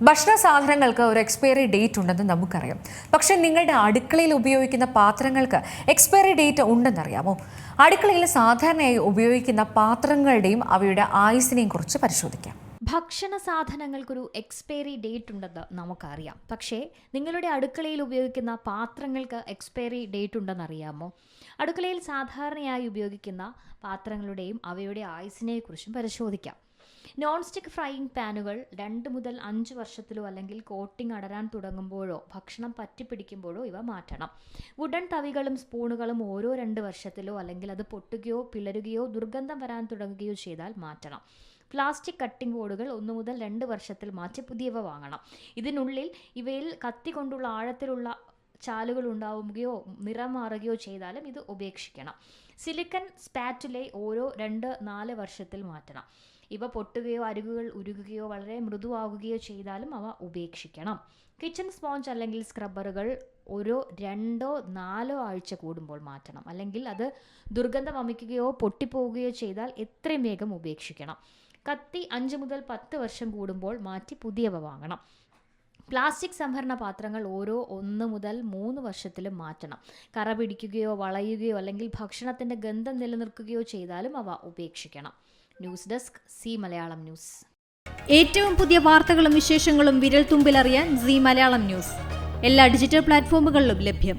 ഭക്ഷണ സാധനങ്ങൾക്ക് ഒരു എക്സ്പയറി ഡേറ്റ് ഉണ്ടെന്ന് നമുക്കറിയാം. പക്ഷേ നിങ്ങളുടെ അടുക്കളയിൽ ഉപയോഗിക്കുന്ന പാത്രങ്ങൾക്ക് എക്സ്പയറി ഡേറ്റ് ഉണ്ടെന്നറിയാമോ? അടുക്കളയിൽ സാധാരണയായി ഉപയോഗിക്കുന്ന പാത്രങ്ങളുടെയും അവയുടെ ആയുസ്സിനെയും കുറിച്ച് പരിശോധിക്കാം. ഭക്ഷണ സാധനങ്ങൾക്കൊരു എക്സ്പയറി ഡേറ്റ് ഉണ്ടെന്ന് നമുക്കറിയാം. പക്ഷേ നിങ്ങളുടെ അടുക്കളയിൽ ഉപയോഗിക്കുന്ന പാത്രങ്ങൾക്ക് എക്സ്പയറി ഡേറ്റ് ഉണ്ടെന്നറിയാമോ? അടുക്കളയിൽ സാധാരണയായി ഉപയോഗിക്കുന്ന പാത്രങ്ങളുടെയും അവയുടെ ആയുസ്സിനെക്കുറിച്ചും പരിശോധിക്കാം. നോൺ സ്റ്റിക്ക് ഫ്രൈയിങ് പാനുകൾ 2 മുതൽ 5 വർഷത്തിലോ അല്ലെങ്കിൽ കോട്ടിംഗ് അടരാൻ തുടങ്ങുമ്പോഴോ ഭക്ഷണം പറ്റിപ്പിടിക്കുമ്പോഴോ ഇവ മാറ്റണം. വുഡൻ തവികളും സ്പൂണുകളും ഓരോ 2 വർഷത്തിലോ അല്ലെങ്കിൽ അത് പൊട്ടുകയോ പിളരുകയോ ദുർഗന്ധം വരാൻ തുടങ്ങുകയോ ചെയ്താൽ മാറ്റണം. പ്ലാസ്റ്റിക് കട്ടിംഗ് ബോർഡുകൾ 1 മുതൽ 2 വർഷത്തിൽ മാറ്റി പുതിയവ വാങ്ങണം. ഇതിനുള്ളിൽ ഇവയിൽ കത്തി കൊണ്ടുള്ള ആഴത്തിലുള്ള ചാലുകൾ ഉണ്ടാവുകയോ നിറം മാറുകയോ ചെയ്താലും ഇത് ഉപേക്ഷിക്കണം. സിലിക്കൺ സ്പാറ്റുല ഓരോ 2-4 വർഷത്തിൽ മാറ്റണം. ഇവ പൊട്ടുകയോ അരികുകൾ ഉരുകുകയോ വളരെ മൃദുവാകുകയോ ചെയ്താലും അവ ഉപേക്ഷിക്കണം. കിച്ചൺ സ്പോഞ്ച് അല്ലെങ്കിൽ സ്ക്രബ്ബറുകൾ ഓരോ 2-4 ആഴ്ച കൂടുമ്പോൾ മാറ്റണം. അല്ലെങ്കിൽ അത് ദുർഗന്ധം വമിക്കുകയോ പൊട്ടിപ്പോവുകയോ ചെയ്താൽ എത്രയും വേഗം ഉപേക്ഷിക്കണം. കത്തി 5 മുതൽ 10 വർഷം കൂടുമ്പോൾ മാറ്റി പുതിയവ വാങ്ങണം. പ്ലാസ്റ്റിക് സംഭരണ പാത്രങ്ങൾ ഓരോ 1 മുതൽ 3 വർഷത്തിലും മാറ്റണം. കറ പിടിക്കുകയോ വളയുകയോ അല്ലെങ്കിൽ ഭക്ഷണത്തിൻ്റെ ഗന്ധം നിലനിർത്തുകയോ ചെയ്താലും അവ ഉപേക്ഷിക്കണം. News desk C Malayalam news. ഏറ്റവും പുതിയ വാർത്തകളും വിശേഷങ്ങളും വിരൽ തുമ്പിലറിയാൻ സി മലയാളം ന്യൂസ് എല്ലാ ഡിജിറ്റൽ പ്ലാറ്റ്ഫോമുകളിലും ലഭ്യം.